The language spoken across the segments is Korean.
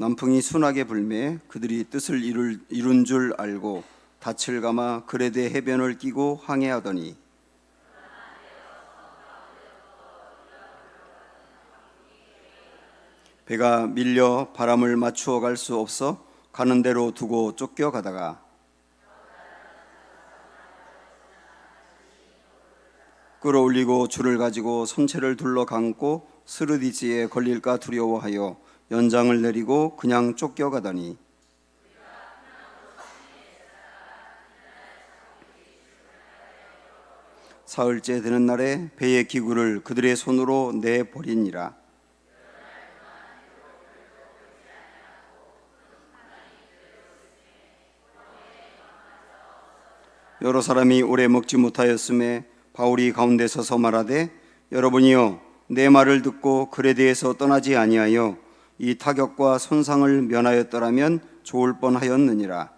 남풍이 순하게 불매 그들이 뜻을 이룬 줄 알고 닻을 감아 그레데 해변을 끼고 항해하더니 배가 밀려 바람을 맞추어 갈 수 없어 가는 대로 두고 쫓겨가다가 끌어올리고 줄을 가지고 선체를 둘러 감고 스르디스에 걸릴까 두려워하여 연장을 내리고 그냥 쫓겨가더니 사흘째 되는 날에 배의 기구를 그들의 손으로 내버리니라. 여러 사람이 오래 먹지 못하였음에 바울이 가운데 서서 말하되 여러분이여 내 말을 듣고 그레데에서 떠나지 아니하여 이 타격과 손상을 면하였더라면 좋을 뻔하였느니라.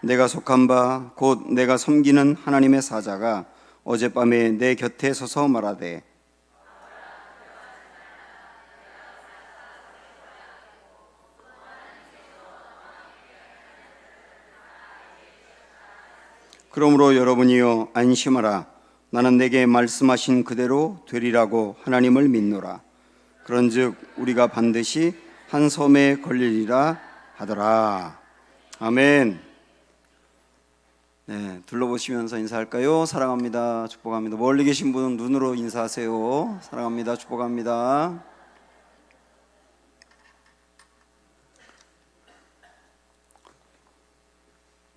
내가 속한 바 곧 내가 섬기는 하나님의 사자가 어젯밤에 내 곁에 서서 말하되 그러므로 여러분이여 안심하라. 나는 내게 말씀하신 그대로 되리라고 하나님을 믿노라. 그런즉 우리가 반드시 한 섬에 걸리리라 하더라. 아멘. 네, 둘러보시면서 인사할까요? 사랑합니다. 축복합니다. 멀리 계신 분은 눈으로 인사하세요. 사랑합니다. 축복합니다.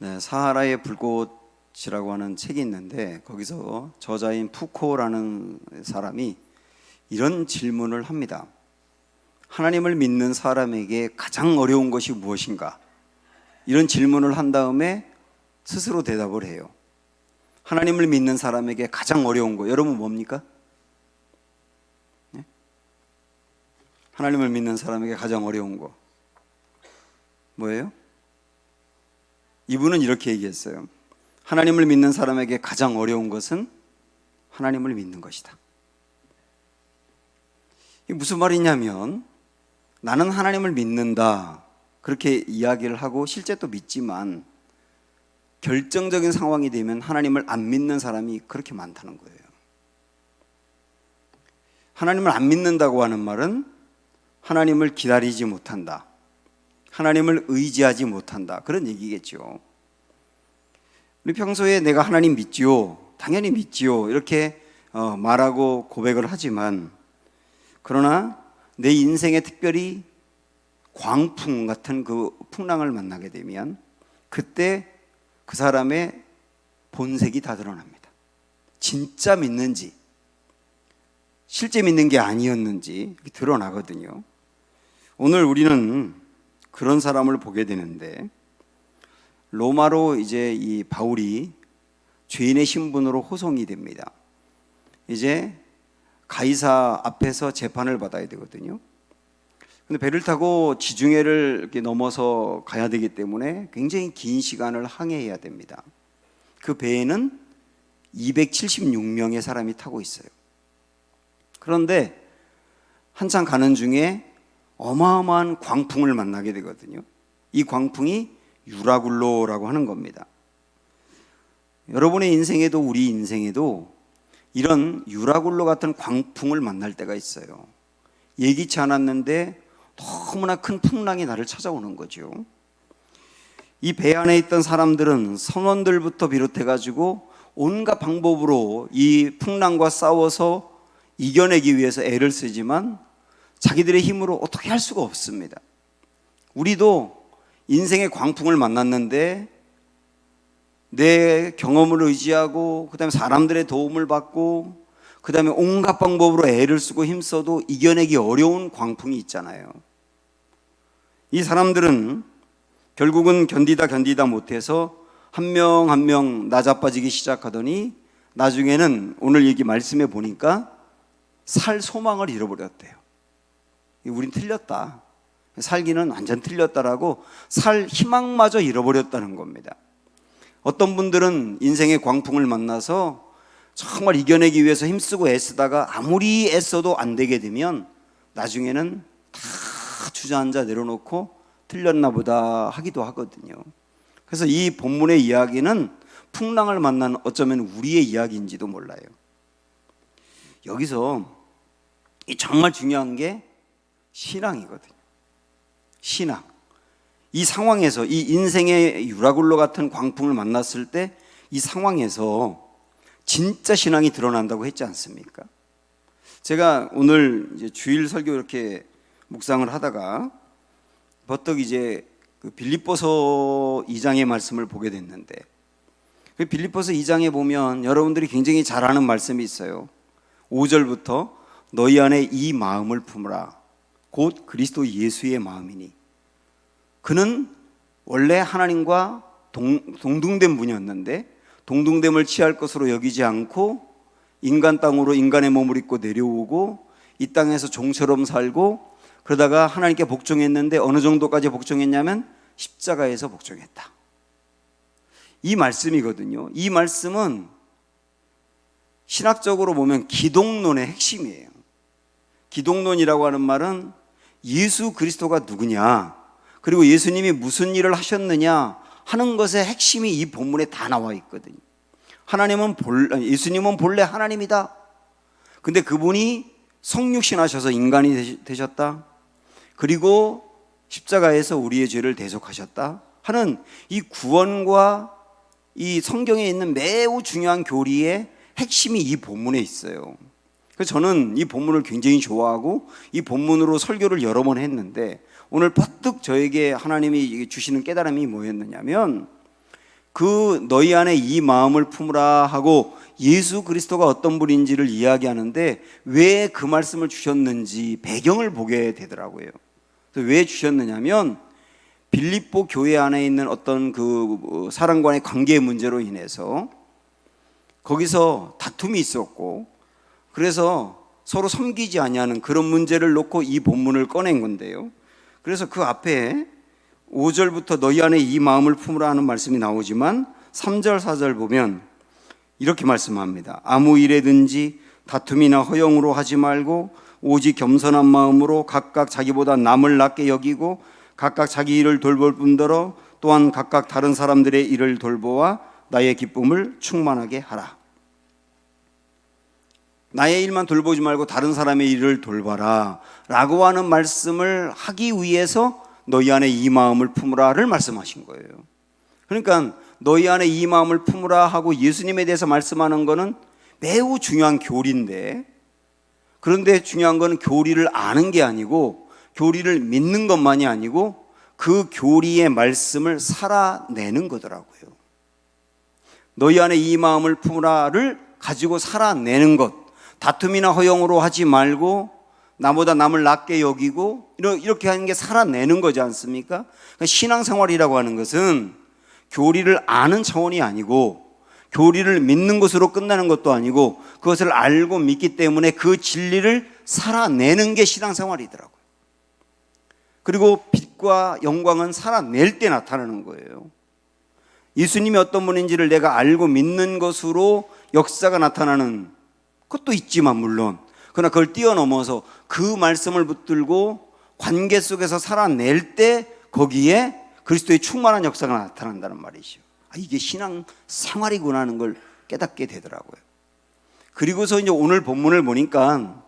네, 사하라의 불꽃이라고 하는 책이 있는데 거기서 저자인 푸코라는 사람이 이런 질문을 합니다. 하나님을 믿는 사람에게 가장 어려운 것이 무엇인가? 이런 질문을 한 다음에 스스로 대답을 해요. 하나님을 믿는 사람에게 가장 어려운 거 여러분 뭡니까? 네? 하나님을 믿는 사람에게 가장 어려운 거 뭐예요? 이분은 이렇게 얘기했어요. 하나님을 믿는 사람에게 가장 어려운 것은 하나님을 믿는 것이다. 이게 무슨 말이냐면 나는 하나님을 믿는다 그렇게 이야기를 하고 실제 또 믿지만 결정적인 상황이 되면 하나님을 안 믿는 사람이 그렇게 많다는 거예요. 하나님을 안 믿는다고 하는 말은 하나님을 기다리지 못한다, 하나님을 의지하지 못한다 그런 얘기겠죠. 우리 평소에 내가 하나님 믿지요, 당연히 믿지요 이렇게 말하고 고백을 하지만 그러나 내 인생에 특별히 광풍 같은 그 풍랑을 만나게 되면 그때 그 사람의 본색이 다 드러납니다. 진짜 믿는지 실제 믿는 게 아니었는지 드러나거든요. 오늘 우리는 그런 사람을 보게 되는데 로마로 이제 이 바울이 죄인의 신분으로 호송이 됩니다. 이제 가이사 앞에서 재판을 받아야 되거든요. 근데 배를 타고 지중해를 이렇게 넘어서 가야 되기 때문에 굉장히 긴 시간을 항해해야 됩니다. 그 배에는 276명의 사람이 타고 있어요. 그런데 한참 가는 중에 어마어마한 광풍을 만나게 되거든요. 이 광풍이 유라굴로라고 하는 겁니다. 여러분의 인생에도 우리 인생에도 이런 유라굴로 같은 광풍을 만날 때가 있어요. 예기치 않았는데 너무나 큰 풍랑이 나를 찾아오는 거죠. 이 배 안에 있던 사람들은 선원들부터 비롯해가지고 온갖 방법으로 이 풍랑과 싸워서 이겨내기 위해서 애를 쓰지만 자기들의 힘으로 어떻게 할 수가 없습니다. 우리도 인생의 광풍을 만났는데 내 경험을 의지하고 그 다음에 사람들의 도움을 받고 그 다음에 온갖 방법으로 애를 쓰고 힘써도 이겨내기 어려운 광풍이 있잖아요. 이 사람들은 결국은 견디다 못해서 한 명 한 명 나자빠지기 시작하더니 나중에는 오늘 얘기 말씀해 보니까 살 소망을 잃어버렸대요. 우린 틀렸다, 살기는 완전 틀렸다라고 살 희망마저 잃어버렸다는 겁니다. 어떤 분들은 인생의 광풍을 만나서 정말 이겨내기 위해서 힘쓰고 애쓰다가 아무리 애써도 안 되게 되면 나중에는 다 주저앉아 내려놓고 틀렸나 보다 하기도 하거든요. 그래서 이 본문의 이야기는 풍랑을 만난 어쩌면 우리의 이야기인지도 몰라요. 여기서 정말 중요한 게 신앙이거든요. 신앙. 이 상황에서, 이 인생의 유라굴로 같은 광풍을 만났을 때 이 상황에서 진짜 신앙이 드러난다고 했지 않습니까? 제가 오늘 이제 주일 설교 이렇게 묵상을 하다가 버떡 이제 그 빌립보서 2장의 말씀을 보게 됐는데, 그 빌립보서 2장에 보면 여러분들이 굉장히 잘 아는 말씀이 있어요. 5절부터 너희 안에 이 마음을 품으라. 곧 그리스도 예수의 마음이니. 그는 원래 하나님과 동등된 분이었는데 동등됨을 취할 것으로 여기지 않고 인간 땅으로 인간의 몸을 입고 내려오고 이 땅에서 종처럼 살고 그러다가 하나님께 복종했는데 어느 정도까지 복종했냐면 십자가에서 복종했다. 이 말씀이거든요. 이 말씀은 신학적으로 보면 기독론의 핵심이에요. 기독론이라고 하는 말은 예수 그리스도가 누구냐, 그리고 예수님이 무슨 일을 하셨느냐 하는 것의 핵심이 이 본문에 다 나와 있거든요. 예수님은 본래 하나님이다. 근데 그분이 성육신 하셔서 인간이 되셨다. 그리고 십자가에서 우리의 죄를 대속하셨다 하는 이 구원과 이 성경에 있는 매우 중요한 교리의 핵심이 이 본문에 있어요. 그래서 저는 이 본문을 굉장히 좋아하고 이 본문으로 설교를 여러 번 했는데 오늘 퍼뜩 저에게 하나님이 주시는 깨달음이 뭐였느냐면, 그 너희 안에 이 마음을 품으라 하고 예수 그리스도가 어떤 분인지를 이야기하는데 왜 그 말씀을 주셨는지 배경을 보게 되더라고요. 그래서 왜 주셨느냐면 빌립보 교회 안에 있는 어떤 그 사람과의 관계 문제로 인해서 거기서 다툼이 있었고, 그래서 서로 섬기지 아니하는 그런 문제를 놓고 이 본문을 꺼낸 건데요. 그래서 그 앞에 5절부터 너희 안에 이 마음을 품으라 하는 말씀이 나오지만 3절 4절 보면 이렇게 말씀합니다. 아무 일에든지 다툼이나 허영으로 하지 말고 오직 겸손한 마음으로 각각 자기보다 남을 낮게 여기고 각각 자기 일을 돌볼 뿐더러 또한 각각 다른 사람들의 일을 돌보아 나의 기쁨을 충만하게 하라. 나의 일만 돌보지 말고 다른 사람의 일을 돌봐라 라고 하는 말씀을 하기 위해서 너희 안에 이 마음을 품으라를 말씀하신 거예요. 그러니까 너희 안에 이 마음을 품으라 하고 예수님에 대해서 말씀하는 것은 매우 중요한 교리인데, 그런데 중요한 것은 교리를 아는 게 아니고 교리를 믿는 것만이 아니고 그 교리의 말씀을 살아내는 거더라고요. 너희 안에 이 마음을 품으라를 가지고 살아내는 것, 다툼이나 허영으로 하지 말고 나보다 남을 낮게 여기고 이렇게 하는 게 살아내는 거지 않습니까? 그러니까 신앙생활이라고 하는 것은 교리를 아는 차원이 아니고 교리를 믿는 것으로 끝나는 것도 아니고 그것을 알고 믿기 때문에 그 진리를 살아내는 게 신앙생활이더라고요. 그리고 빛과 영광은 살아낼 때 나타나는 거예요. 예수님이 어떤 분인지를 내가 알고 믿는 것으로 역사가 나타나는 것도 있지만 물론, 그러나 그걸 뛰어넘어서 그 말씀을 붙들고 관계 속에서 살아낼 때 거기에 그리스도의 충만한 역사가 나타난다는 말이죠. 이게 신앙 생활이구나 하는 걸 깨닫게 되더라고요. 그리고서 이제 오늘 본문을 보니까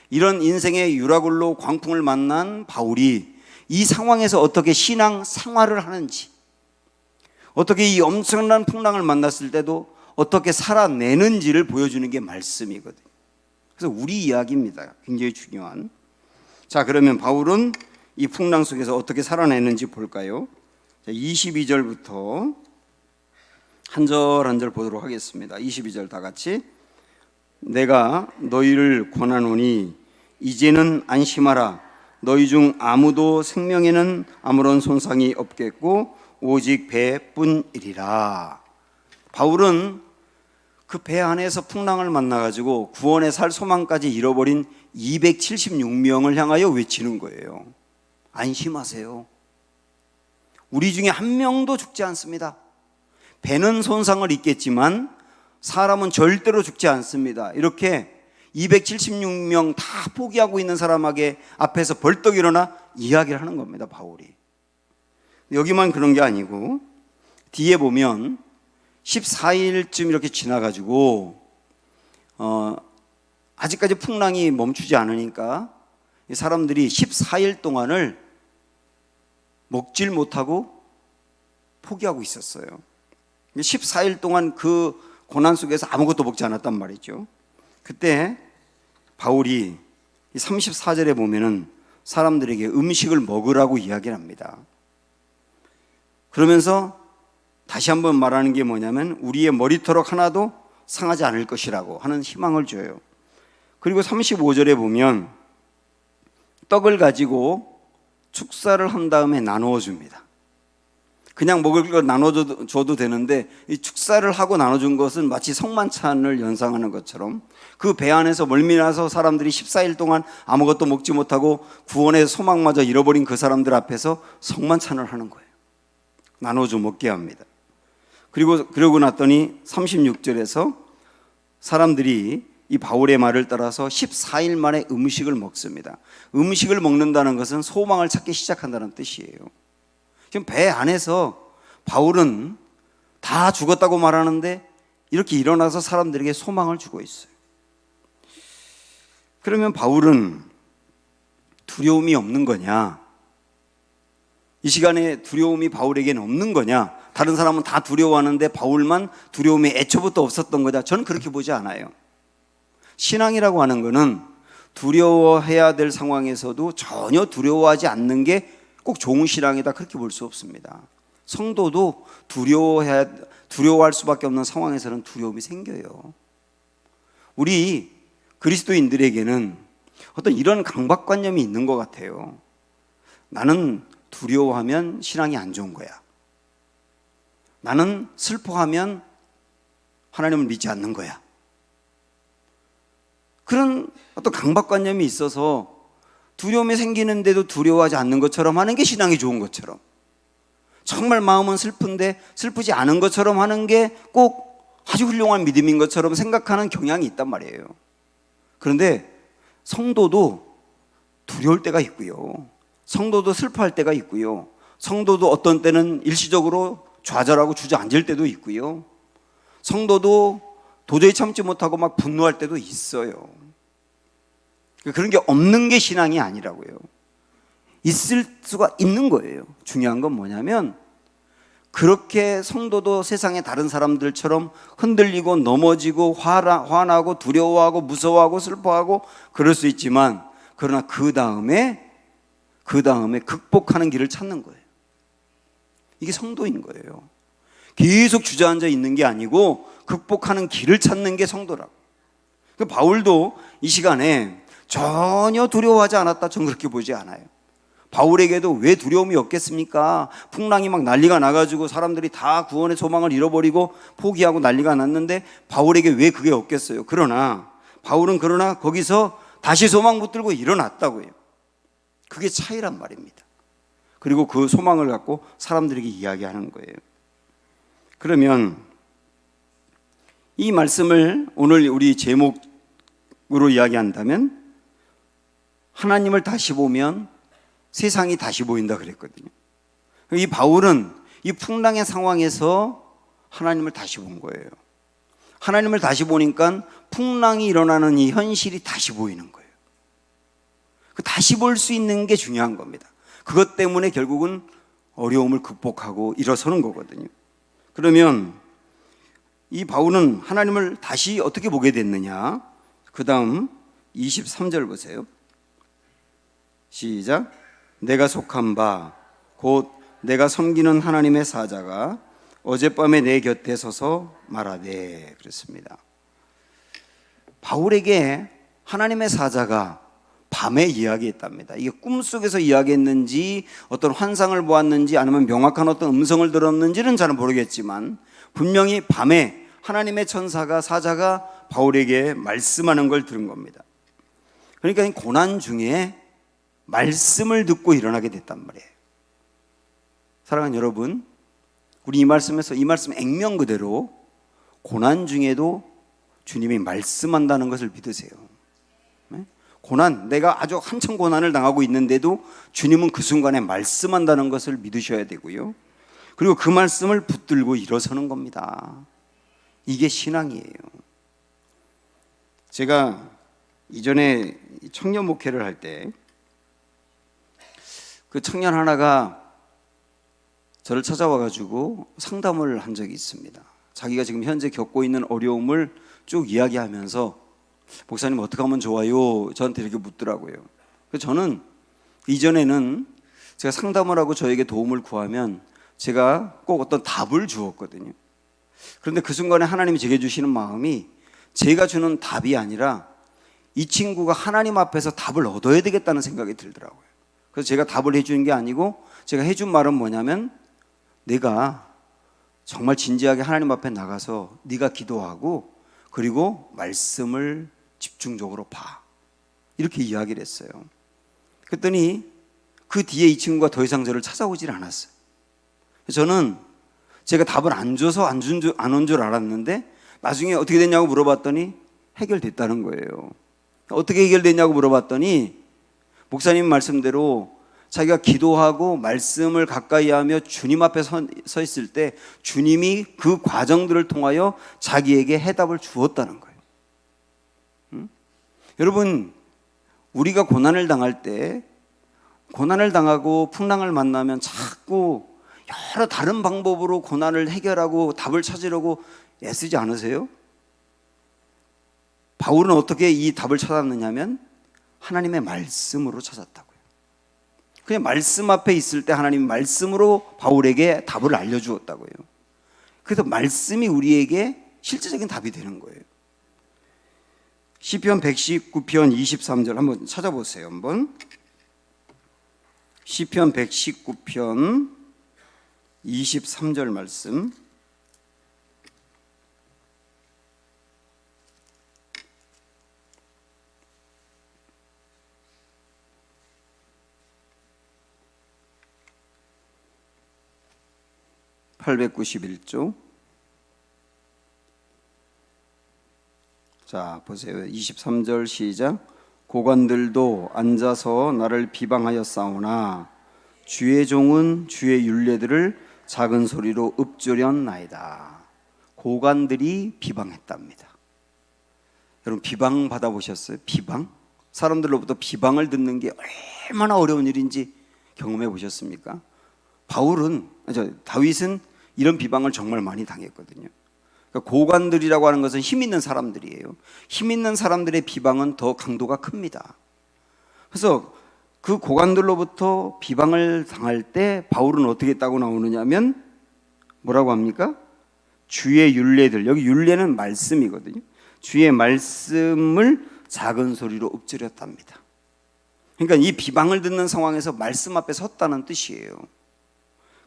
이런 인생의 유라굴로 광풍을 만난 바울이 이 상황에서 어떻게 신앙 생활을 하는지, 어떻게 이 엄청난 풍랑을 만났을 때도 어떻게 살아내는지를 보여주는 게 말씀이거든요. 그래서 우리 이야기입니다. 굉장히 중요한. 자, 그러면 바울은 이 풍랑 속에서 어떻게 살아내는지 볼까요? 22절부터 한 절 한 절 보도록 하겠습니다. 22절 다 같이. 내가 너희를 권하노니 이제는 안심하라. 너희 중 아무도 생명에는 아무런 손상이 없겠고 오직 배뿐이리라. 바울은 그 배 안에서 풍랑을 만나가지고 구원의 살 소망까지 잃어버린 276명을 향하여 외치는 거예요. 안심하세요. 우리 중에 한 명도 죽지 않습니다. 배는 손상을 입겠지만 사람은 절대로 죽지 않습니다. 이렇게 276명 다 포기하고 있는 사람에게 앞에서 벌떡 일어나 이야기를 하는 겁니다, 바울이. 여기만 그런 게 아니고 뒤에 보면 14일쯤 이렇게 지나가지고 아직까지 풍랑이 멈추지 않으니까 이 사람들이 14일 동안을 먹질 못하고 포기하고 있었어요. 14일 동안 그 고난 속에서 아무것도 먹지 않았단 말이죠. 그때 바울이 34절에 보면은 사람들에게 음식을 먹으라고 이야기를 합니다. 그러면서 다시 한번 말하는 게 뭐냐면 우리의 머리털럭 하나도 상하지 않을 것이라고 하는 희망을 줘요. 그리고 35절에 보면 떡을 가지고 축사를 한 다음에 나누어 줍니다. 그냥 먹을 걸 나눠줘도 되는데 이 축사를 하고 나눠준 것은 마치 성만찬을 연상하는 것처럼 그 배 안에서 멀미나서 사람들이 14일 동안 아무것도 먹지 못하고 구원의 소망마저 잃어버린 그 사람들 앞에서 성만찬을 하는 거예요. 나눠줘 먹게 합니다. 그러고 났더니 36절에서 사람들이 이 바울의 말을 따라서 14일 만에 음식을 먹습니다. 음식을 먹는다는 것은 소망을 찾기 시작한다는 뜻이에요. 지금 배 안에서 바울은 다 죽었다고 말하는데 이렇게 일어나서 사람들에게 소망을 주고 있어요. 그러면 바울은 두려움이 없는 거냐? 이 시간에 두려움이 바울에게는 없는 거냐? 다른 사람은 다 두려워하는데 바울만 두려움이 애초부터 없었던 거냐? 저는 그렇게 보지 않아요. 신앙이라고 하는 것은 두려워해야 될 상황에서도 전혀 두려워하지 않는 게 꼭 좋은 신앙이다 그렇게 볼 수 없습니다. 성도도 두려워할 수밖에 없는 상황에서는 두려움이 생겨요. 우리 그리스도인들에게는 어떤 이런 강박관념이 있는 것 같아요. 나는 두려워하면 신앙이 안 좋은 거야. 나는 슬퍼하면 하나님을 믿지 않는 거야. 그런 어떤 강박관념이 있어서 두려움이 생기는데도 두려워하지 않는 것처럼 하는 게 신앙이 좋은 것처럼, 정말 마음은 슬픈데 슬프지 않은 것처럼 하는 게 꼭 아주 훌륭한 믿음인 것처럼 생각하는 경향이 있단 말이에요. 그런데 성도도 두려울 때가 있고요, 성도도 슬퍼할 때가 있고요, 성도도 어떤 때는 일시적으로 좌절하고 주저앉을 때도 있고요, 성도도 도저히 참지 못하고 막 분노할 때도 있어요. 그런 게 없는 게 신앙이 아니라고요. 있을 수가 있는 거예요. 중요한 건 뭐냐면 그렇게 성도도 세상의 다른 사람들처럼 흔들리고 넘어지고 화나고 두려워하고 무서워하고 슬퍼하고 그럴 수 있지만, 그러나 그 다음에 극복하는 길을 찾는 거예요. 이게 성도인 거예요. 계속 주저앉아 있는 게 아니고 극복하는 길을 찾는 게 성도라고. 바울도 이 시간에 전혀 두려워하지 않았다, 저는 그렇게 보지 않아요. 바울에게도 왜 두려움이 없겠습니까? 풍랑이 막 난리가 나가지고 사람들이 다 구원의 소망을 잃어버리고 포기하고 난리가 났는데 바울에게 왜 그게 없겠어요? 그러나 바울은 거기서 다시 소망 붙들고 일어났다고요. 그게 차이란 말입니다. 그리고 그 소망을 갖고 사람들에게 이야기하는 거예요. 그러면 이 말씀을 오늘 우리 제목으로 이야기한다면 하나님을 다시 보면 세상이 다시 보인다 그랬거든요. 이 바울은 이 풍랑의 상황에서 하나님을 다시 본 거예요. 하나님을 다시 보니까 풍랑이 일어나는 이 현실이 다시 보이는 거예요. 그 다시 볼 수 있는 게 중요한 겁니다. 그것 때문에 결국은 어려움을 극복하고 일어서는 거거든요. 그러면 이 바울은 하나님을 다시 어떻게 보게 됐느냐? 그 다음 23절 보세요. 시작. 내가 속한 바 곧 내가 섬기는 하나님의 사자가 어젯밤에 내 곁에 서서 말하되, 그랬습니다. 바울에게 하나님의 사자가 밤에 이야기했답니다. 이게 꿈속에서 이야기했는지 어떤 환상을 보았는지 아니면 명확한 어떤 음성을 들었는지는 잘 모르겠지만 분명히 밤에 하나님의 천사가, 사자가 바울에게 말씀하는 걸 들은 겁니다. 그러니까 이 고난 중에 말씀을 듣고 일어나게 됐단 말이에요. 사랑하는 여러분, 우리 이 말씀에서 이 말씀 액면 그대로 고난 중에도 주님이 말씀한다는 것을 믿으세요. 네? 고난, 내가 아주 한참 고난을 당하고 있는데도 주님은 그 순간에 말씀한다는 것을 믿으셔야 되고요. 그리고 그 말씀을 붙들고 일어서는 겁니다. 이게 신앙이에요. 제가 이전에 청년 목회를 할 때 그 청년 하나가 저를 찾아와가지고 상담을 한 적이 있습니다. 자기가 지금 현재 겪고 있는 어려움을 쭉 이야기하면서 목사님 어떻게 하면 좋아요? 저한테 이렇게 묻더라고요. 그래서 저는 이전에는 제가 상담을 하고 저에게 도움을 구하면 제가 꼭 어떤 답을 주었거든요. 그런데 그 순간에 하나님이 제게 주시는 마음이 제가 주는 답이 아니라 이 친구가 하나님 앞에서 답을 얻어야 되겠다는 생각이 들더라고요. 그래서 제가 답을 해주는 게 아니고 제가 해준 말은 뭐냐면 내가 정말 진지하게 하나님 앞에 나가서 네가 기도하고 그리고 말씀을 집중적으로 봐. 이렇게 이야기를 했어요. 그랬더니 그 뒤에 이 친구가 더 이상 저를 찾아오질 않았어요. 저는 제가 답을 안 줘서 안 온 줄 알았는데 나중에 어떻게 됐냐고 물어봤더니 해결됐다는 거예요. 어떻게 해결됐냐고 물어봤더니 목사님 말씀대로 자기가 기도하고 말씀을 가까이 하며 주님 앞에 서 있을 때 주님이 그 과정들을 통하여 자기에게 해답을 주었다는 거예요. 여러분, 우리가 고난을 당할 때 고난을 당하고 풍랑을 만나면 자꾸 여러 다른 방법으로 고난을 해결하고 답을 찾으려고 애쓰지 않으세요? 바울은 어떻게 이 답을 찾았느냐면 하나님의 말씀으로 찾았다고요. 그냥 말씀 앞에 있을 때 하나님이 말씀으로 바울에게 답을 알려주었다고요. 그래서 말씀이 우리에게 실제적인 답이 되는 거예요. 시편 119편 23절 한번 찾아보세요. 한번 시편 119편 23절 말씀. (891조) 자 보세요. 23절 시작. 고관들도 앉아서 나를 비방하였사오나 주의 종은 주의 율례들을 작은 소리로 읊조렸나이다. 고관들이 비방했답니다. 여러분 비방 받아보셨어요? 비방? 사람들로부터 비방을 듣는 게 얼마나 어려운 일인지 경험해 보셨습니까? 다윗은 이런 비방을 정말 많이 당했거든요. 그러니까 고관들이라고 하는 것은 힘 있는 사람들이에요. 힘 있는 사람들의 비방은 더 강도가 큽니다. 그래서 그 고관들로부터 비방을 당할 때 바울은 어떻게 했다고 나오느냐면 뭐라고 합니까? 주의 율례들, 여기 율례는 말씀이거든요. 주의 말씀을 작은 소리로 읊조렸답니다. 그러니까 이 비방을 듣는 상황에서 말씀 앞에 섰다는 뜻이에요.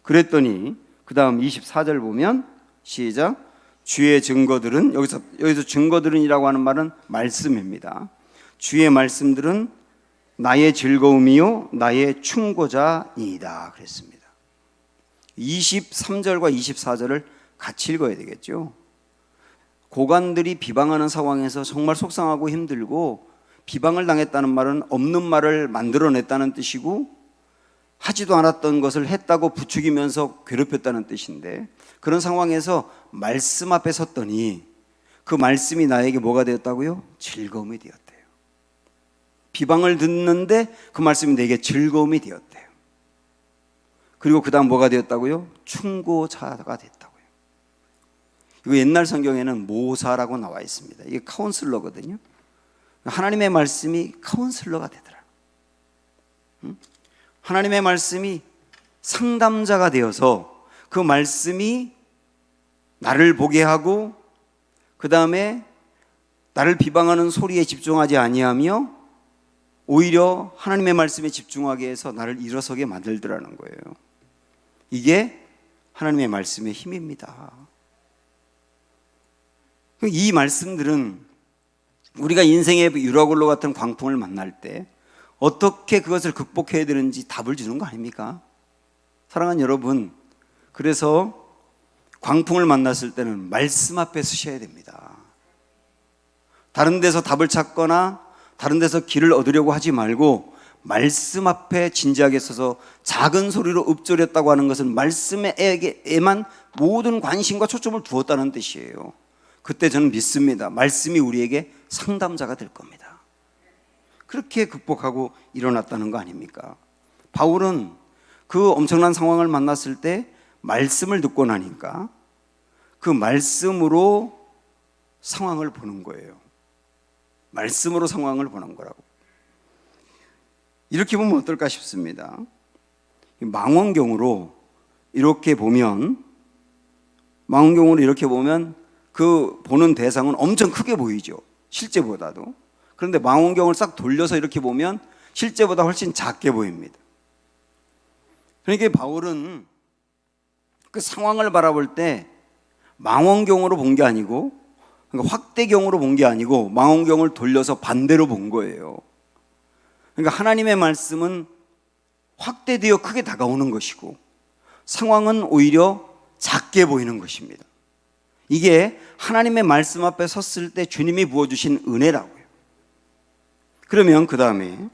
그랬더니 그 다음 24절 보면 시작. 주의 증거들은 여기서 증거들은이라고 하는 말은 말씀입니다. 주의 말씀들은 나의 즐거움이요 나의 충고자이다 그랬습니다. 23절과 24절을 같이 읽어야 되겠죠. 고관들이 비방하는 상황에서 정말 속상하고 힘들고 비방을 당했다는 말은 없는 말을 만들어냈다는 뜻이고 하지도 않았던 것을 했다고 부추기면서 괴롭혔다는 뜻인데 그런 상황에서 말씀 앞에 섰더니 그 말씀이 나에게 뭐가 되었다고요? 즐거움이 되었대요. 비방을 듣는데 그 말씀이 내게 즐거움이 되었대요. 그리고 그 다음 뭐가 되었다고요? 충고자가 됐다고요. 이거 옛날 성경에는 모사라고 나와 있습니다. 이게 카운슬러거든요. 하나님의 말씀이 카운슬러가 되더라. 하나님의 말씀이 상담자가 되어서 그 말씀이 나를 보게 하고 그 다음에 나를 비방하는 소리에 집중하지 아니하며 오히려 하나님의 말씀에 집중하게 해서 나를 일어서게 만들더라는 거예요. 이게 하나님의 말씀의 힘입니다. 이 말씀들은 우리가 인생의 유라굴로 같은 광풍을 만날 때 어떻게 그것을 극복해야 되는지 답을 주는 거 아닙니까? 사랑하는 여러분, 그래서 광풍을 만났을 때는 말씀 앞에 서셔야 됩니다. 다른 데서 답을 찾거나 다른 데서 길을 얻으려고 하지 말고 말씀 앞에 진지하게 서서 작은 소리로 읊조렸다고 하는 것은 말씀에만 모든 관심과 초점을 두었다는 뜻이에요. 그때 저는 믿습니다. 말씀이 우리에게 상담자가 될 겁니다. 그렇게 극복하고 일어났다는 거 아닙니까? 바울은 그 엄청난 상황을 만났을 때 말씀을 듣고 나니까 그 말씀으로 상황을 보는 거예요. 말씀으로 상황을 보는 거라고. 이렇게 보면 어떨까 싶습니다. 망원경으로 이렇게 보면 그 보는 대상은 엄청 크게 보이죠. 실제보다도. 그런데 망원경을 싹 돌려서 이렇게 보면 실제보다 훨씬 작게 보입니다. 그러니까 바울은 그 상황을 바라볼 때 망원경으로 본 게 아니고, 그러니까 확대경으로 본 게 아니고 망원경을 돌려서 반대로 본 거예요. 그러니까 하나님의 말씀은 확대되어 크게 다가오는 것이고 상황은 오히려 작게 보이는 것입니다. 이게 하나님의 말씀 앞에 섰을 때 주님이 부어주신 은혜라고요. 그러면 그 다음에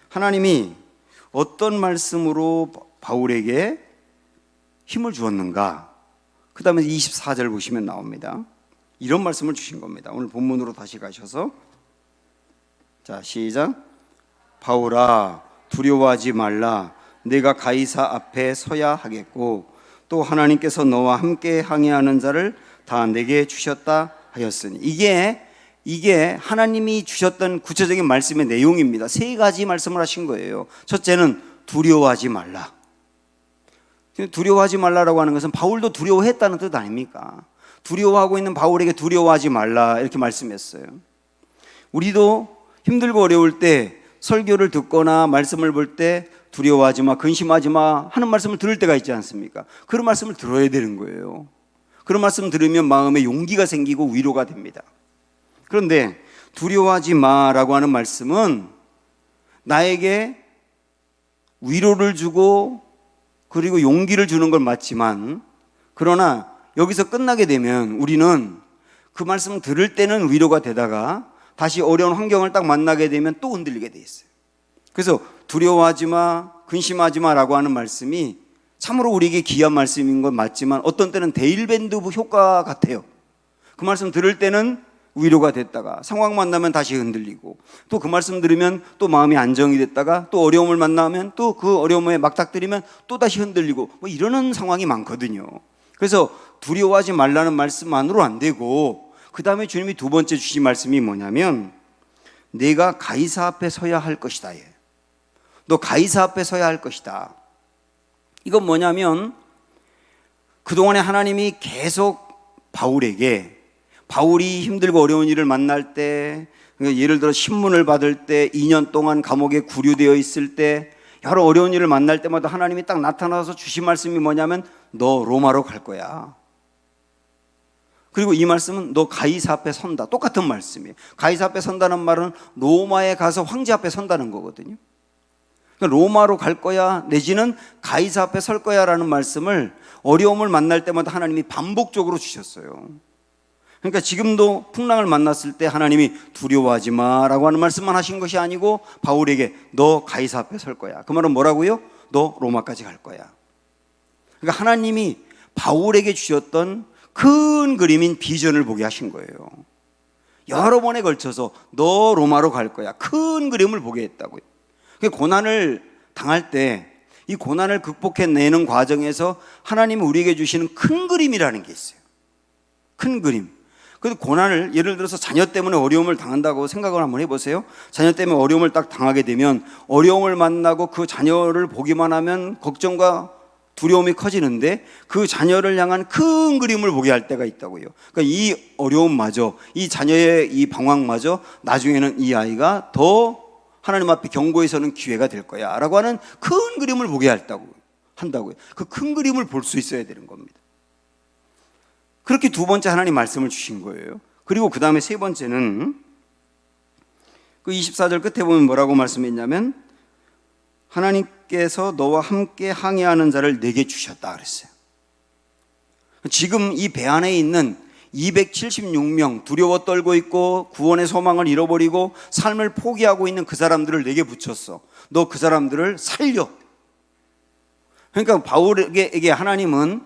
하나님이 어떤 말씀으로 바울에게 힘을 주었는가? 그 다음에 24절 보시면 나옵니다. 이런 말씀을 주신 겁니다. 오늘 본문으로 다시 가셔서, 자, 시작. 바울아, 두려워하지 말라. 내가 가이사 앞에 서야 하겠고 또 하나님께서 너와 함께 항해하는 자를 다 내게 주셨다 하였으니. 이게 하나님이 주셨던 구체적인 말씀의 내용입니다. 세 가지 말씀을 하신 거예요. 첫째는 두려워하지 말라. 두려워하지 말라라고 하는 것은 바울도 두려워했다는 뜻 아닙니까? 두려워하고 있는 바울에게 두려워하지 말라 이렇게 말씀했어요. 우리도 힘들고 어려울 때 설교를 듣거나 말씀을 볼 때 두려워하지 마, 근심하지 마 하는 말씀을 들을 때가 있지 않습니까? 그런 말씀을 들어야 되는 거예요. 그런 말씀 들으면 마음에 용기가 생기고 위로가 됩니다. 그런데 두려워하지 마라고 하는 말씀은 나에게 위로를 주고 그리고 용기를 주는 건 맞지만, 그러나 여기서 끝나게 되면 우리는 그 말씀 들을 때는 위로가 되다가 다시 어려운 환경을 딱 만나게 되면 또 흔들리게 돼 있어요. 그래서 두려워하지 마, 근심하지 마라고 하는 말씀이 참으로 우리에게 귀한 말씀인 건 맞지만 어떤 때는 데일밴드 효과 같아요. 그 말씀 들을 때는 위로가 됐다가 상황 만나면 다시 흔들리고, 또 그 말씀 들으면 또 마음이 안정이 됐다가 또 어려움을 만나면 또 그 어려움에 막닥뜨리면 또 다시 흔들리고 뭐 이러는 상황이 많거든요. 그래서 두려워하지 말라는 말씀만으로 안 되고 그 다음에 주님이 두 번째 주신 말씀이 뭐냐면 내가 가이사 앞에 서야 할 것이다. 너 가이사 앞에 서야 할 것이다. 이건 뭐냐면 그동안에 하나님이 계속 바울이 힘들고 어려운 일을 만날 때, 예를 들어 신문을 받을 때, 2년 동안 감옥에 구류되어 있을 때, 여러 어려운 일을 만날 때마다 하나님이 딱 나타나서 주신 말씀이 뭐냐면 너 로마로 갈 거야. 그리고 이 말씀은 너 가이사 앞에 선다. 똑같은 말씀이에요. 가이사 앞에 선다는 말은 로마에 가서 황제 앞에 선다는 거거든요. 그러니까 로마로 갈 거야 내지는 가이사 앞에 설 거야 라는 말씀을 어려움을 만날 때마다 하나님이 반복적으로 주셨어요. 그러니까 지금도 풍랑을 만났을 때 하나님이 두려워하지 마라고 하는 말씀만 하신 것이 아니고 바울에게 너 가이사 앞에 설 거야. 그 말은 뭐라고요? 너 로마까지 갈 거야. 그러니까 하나님이 바울에게 주셨던 큰 그림인 비전을 보게 하신 거예요. 여러 번에 걸쳐서 너 로마로 갈 거야. 큰 그림을 보게 했다고요. 고난을 당할 때 이 고난을 극복해내는 과정에서 하나님이 우리에게 주시는 큰 그림이라는 게 있어요. 큰 그림. 그래서 고난을, 예를 들어서 자녀 때문에 어려움을 당한다고 생각을 한번 해보세요. 자녀 때문에 어려움을 딱 당하게 되면 어려움을 만나고 그 자녀를 보기만 하면 걱정과 두려움이 커지는데 그 자녀를 향한 큰 그림을 보게 할 때가 있다고요. 그러니까 이 어려움마저, 이 자녀의 이 방황마저 나중에는 이 아이가 더 하나님 앞에 경고에 서는 기회가 될 거야 라고 하는 큰 그림을 보게 한다고요. 그 큰 그림을 볼 수 있어야 되는 겁니다. 그렇게 두 번째 하나님 말씀을 주신 거예요. 그리고 그 다음에 세 번째는 그 24절 끝에 보면 뭐라고 말씀했냐면 하나님께서 너와 함께 항해하는 자를 내게 주셨다 그랬어요. 지금 이 배 안에 있는 276명 두려워 떨고 있고 구원의 소망을 잃어버리고 삶을 포기하고 있는 그 사람들을 내게 붙였어. 너 그 사람들을 살려. 그러니까 바울에게 하나님은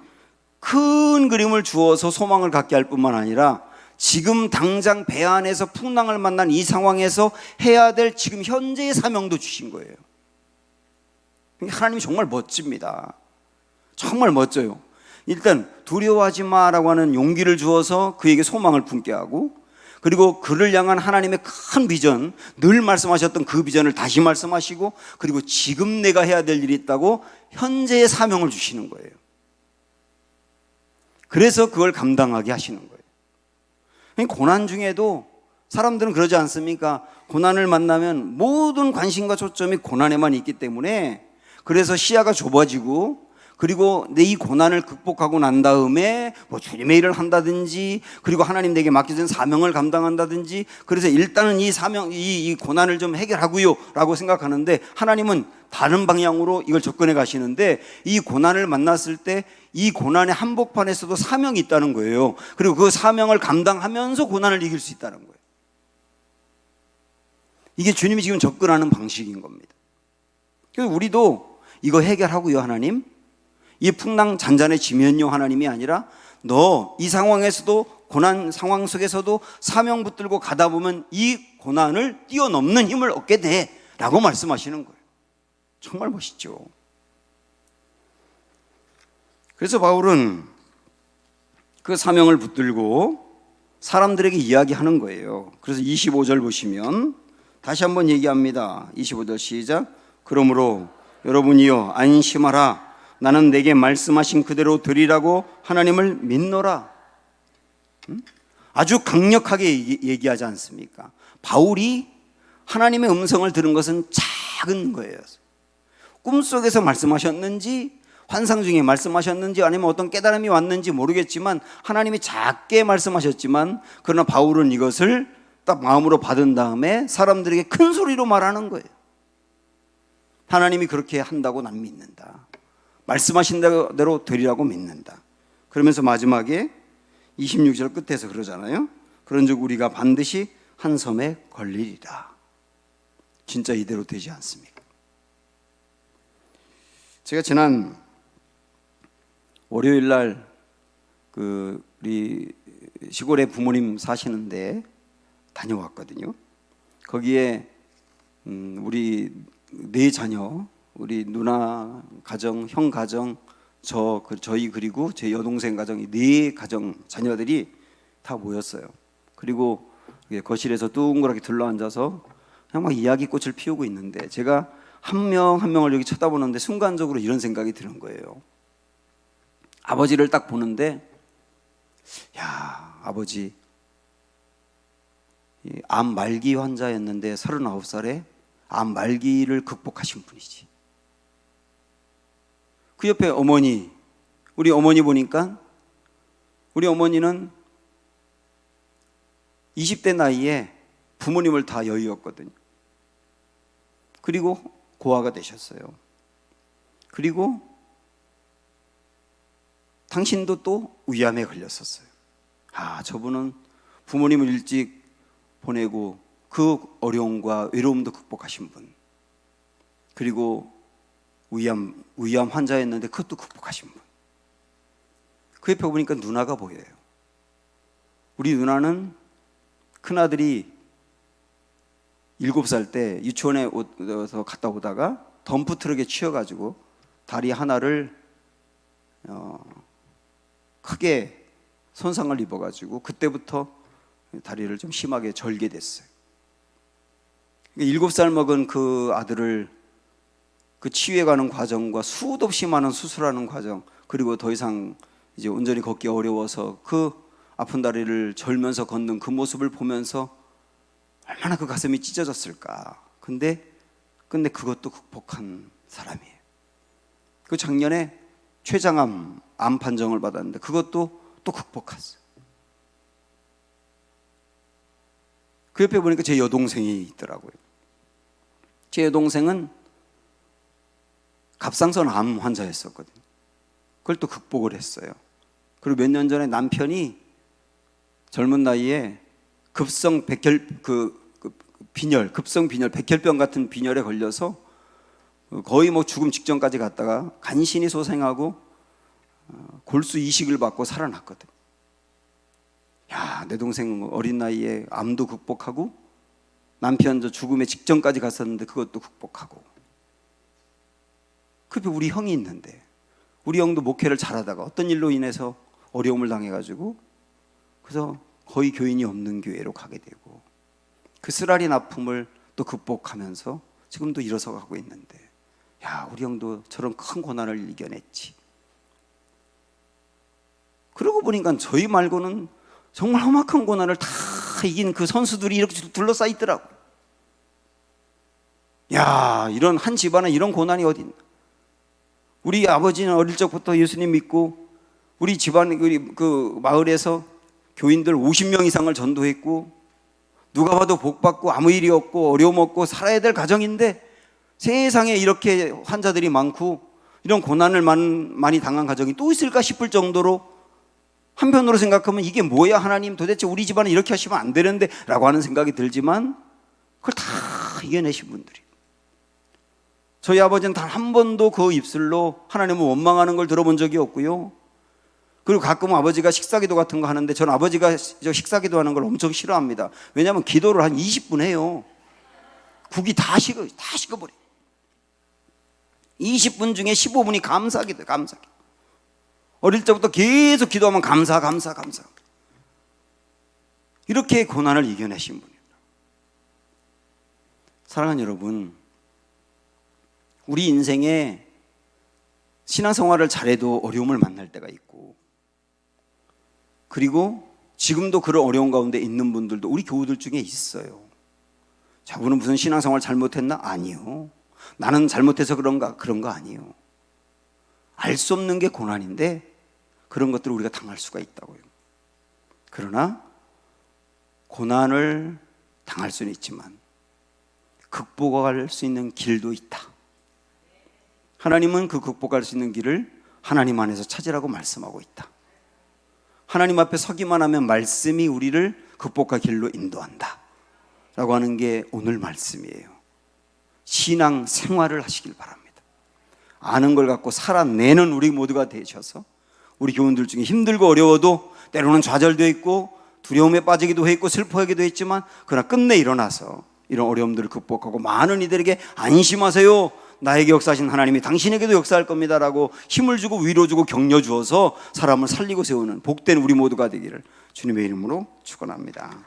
큰 그림을 주어서 소망을 갖게 할 뿐만 아니라 지금 당장 배 안에서 풍랑을 만난 이 상황에서 해야 될 지금 현재의 사명도 주신 거예요. 하나님이 정말 멋집니다. 정말 멋져요. 일단 두려워하지 마라고 하는 용기를 주어서 그에게 소망을 품게 하고, 그리고 그를 향한 하나님의 큰 비전, 늘 말씀하셨던 그 비전을 다시 말씀하시고, 그리고 지금 내가 해야 될 일이 있다고 현재의 사명을 주시는 거예요. 그래서 그걸 감당하게 하시는 거예요. 고난 중에도 사람들은 그러지 않습니까? 고난을 만나면 모든 관심과 초점이 고난에만 있기 때문에, 그래서 시야가 좁아지고, 그리고 내 이 고난을 극복하고 난 다음에 뭐 주님의 일을 한다든지, 그리고 하나님 내게 맡겨진 사명을 감당한다든지, 그래서 일단은 이 사명, 이 고난을 좀 해결하고요 라고 생각하는데, 하나님은 다른 방향으로 이걸 접근해 가시는데, 이 고난을 만났을 때 이 고난의 한복판에서도 사명이 있다는 거예요. 그리고 그 사명을 감당하면서 고난을 이길 수 있다는 거예요. 이게 주님이 지금 접근하는 방식인 겁니다. 그래서 우리도 이거 해결하고요 하나님, 이 풍랑 잔잔해지면요 하나님이 아니라, 너 이 상황에서도, 고난 상황 속에서도 사명 붙들고 가다 보면 이 고난을 뛰어넘는 힘을 얻게 돼 라고 말씀하시는 거예요. 정말 멋있죠. 그래서 바울은 그 사명을 붙들고 사람들에게 이야기하는 거예요. 그래서 25절 보시면 다시 한번 얘기합니다. 25절 시작. 그러므로 여러분이요 안심하라. 나는 내게 말씀하신 그대로 되리라고 하나님을 믿노라. 아주 강력하게 얘기하지 않습니까? 바울이 하나님의 음성을 들은 것은 작은 거예요. 꿈속에서 말씀하셨는지, 환상 중에 말씀하셨는지, 아니면 어떤 깨달음이 왔는지 모르겠지만 하나님이 작게 말씀하셨지만, 그러나 바울은 이것을 딱 마음으로 받은 다음에 사람들에게 큰 소리로 말하는 거예요. 하나님이 그렇게 한다고 난 믿는다. 말씀하신 대로 되리라고 믿는다. 그러면서 마지막에 26절 끝에서 그러잖아요. 그런즉 우리가 반드시 한 섬에 걸리리라. 진짜 이대로 되지 않습니까? 제가 지난 월요일 날 우리 시골에 부모님 사시는데 다녀왔거든요. 거기에 우리 네 자녀, 우리 누나 가정, 형 가정, 저희 그리고 제 여동생 가정, 네 가정 자녀들이 다 모였어요. 그리고 거실에서 둥그렇게 둘러앉아서 그냥 막 이야기꽃을 피우고 있는데, 제가 한 명 한 명을 여기 쳐다보는데 순간적으로 이런 생각이 드는 거예요. 아버지를 딱 보는데, 야, 아버지 암 말기 환자였는데 39살에 암 말기를 극복하신 분이지. 그 옆에 어머니, 우리 어머니 보니까 우리 어머니는 20대 나이에 부모님을 다 여의었거든요. 그리고 고아가 되셨어요. 그리고 당신도 또 위암에 걸렸었어요. 저분은 부모님을 일찍 보내고 그 어려움과 외로움도 극복하신 분, 그리고 위암 환자였는데 그것도 극복하신 분. 그 옆에 보니까 누나가 보여요. 우리 누나는 큰아들이 7살 때 유치원에 갔다 오다가 덤프트럭에 치여가지고 다리 하나를 크게 손상을 입어가지고 그때부터 다리를 좀 심하게 절게 됐어요. 7살 먹은 그 아들을 그 치유해 가는 과정과 수도 없이 많은 수술하는 과정, 그리고 더 이상 이제 온전히 걷기 어려워서 그 아픈 다리를 절면서 걷는 그 모습을 보면서 얼마나 그 가슴이 찢어졌을까. 근데 그것도 극복한 사람이에요. 그 작년에 췌장암 암 판정을 받았는데 그것도 또 극복했어요. 그 옆에 보니까 제 여동생이 있더라고요. 제 여동생은 갑상선 암 환자였었거든요. 그걸 또 극복을 했어요. 그리고 몇 년 전에 남편이 젊은 나이에 급성 빈혈, 백혈병 같은 빈혈에 걸려서 거의 뭐 죽음 직전까지 갔다가 간신히 소생하고 골수 이식을 받고 살아났거든. 야, 내 동생 어린 나이에 암도 극복하고 남편 저 죽음의 직전까지 갔었는데 그것도 극복하고. 그 옆에 우리 형이 있는데 우리 형도 목회를 잘하다가 어떤 일로 인해서 어려움을 당해가지고 그래서 거의 교인이 없는 교회로 가게 되고 그 쓰라린 아픔을 또 극복하면서 지금도 일어서 가고 있는데, 야, 우리 형도 저런 큰 고난을 이겨냈지. 그러고 보니까 저희 말고는 정말 험악한 고난을 다 이긴 그 선수들이 이렇게 둘러싸여 있더라고. 야, 이런 한 집안에 이런 고난이 어디 있나. 우리 아버지는 어릴 적부터 예수님 믿고 우리 집안 그 마을에서 교인들 50명 이상을 전도했고 누가 봐도 복 받고 아무 일이 없고 어려움 없고 살아야 될 가정인데 세상에 이렇게 환자들이 많고 이런 고난을 많이 당한 가정이 또 있을까 싶을 정도로, 한편으로 생각하면 이게 뭐야 하나님, 도대체 우리 집안은 이렇게 하시면 안 되는데 라고 하는 생각이 들지만 그걸 다 이겨내신 분들이. 저희 아버지는 단 한 번도 그 입술로 하나님을 원망하는 걸 들어본 적이 없고요. 그리고 가끔 아버지가 식사기도 같은 거 하는데 저는 아버지가 식사기도 하는 걸 엄청 싫어합니다. 왜냐하면 기도를 한 20분 해요. 국이 다 식어버려. 20분 중에 15분이 감사기도. 어릴 때부터 계속 기도하면 감사. 이렇게 고난을 이겨내신 분입니다. 사랑하는 여러분, 우리 인생에 신앙생활을 잘해도 어려움을 만날 때가 있고, 그리고 지금도 그런 어려운 가운데 있는 분들도 우리 교우들 중에 있어요. 자꾸는 무슨 신앙생활 잘못했나? 아니요. 나는 잘못해서 그런가? 그런 거 아니에요. 알 수 없는 게 고난인데 그런 것들을 우리가 당할 수가 있다고요. 그러나 고난을 당할 수는 있지만 극복할 수 있는 길도 있다. 하나님은 그 극복할 수 있는 길을 하나님 안에서 찾으라고 말씀하고 있다. 하나님 앞에 서기만 하면 말씀이 우리를 극복할 길로 인도한다 라고 하는 게 오늘 말씀이에요. 신앙 생활을 하시길 바랍니다. 아는 걸 갖고 살아내는 우리 모두가 되셔서 우리 교우들 중에 힘들고 어려워도 때로는 좌절도 있고 두려움에 빠지기도 했고 슬퍼하기도 했지만 그러나 끝내 일어나서 이런 어려움들을 극복하고 많은 이들에게 안심하세요, 나에게 역사하신 하나님이 당신에게도 역사할 겁니다 라고 힘을 주고 위로 주고 격려 주어서 사람을 살리고 세우는 복된 우리 모두가 되기를 주님의 이름으로 축원합니다.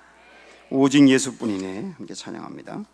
오직 예수뿐이네. 함께 찬양합니다.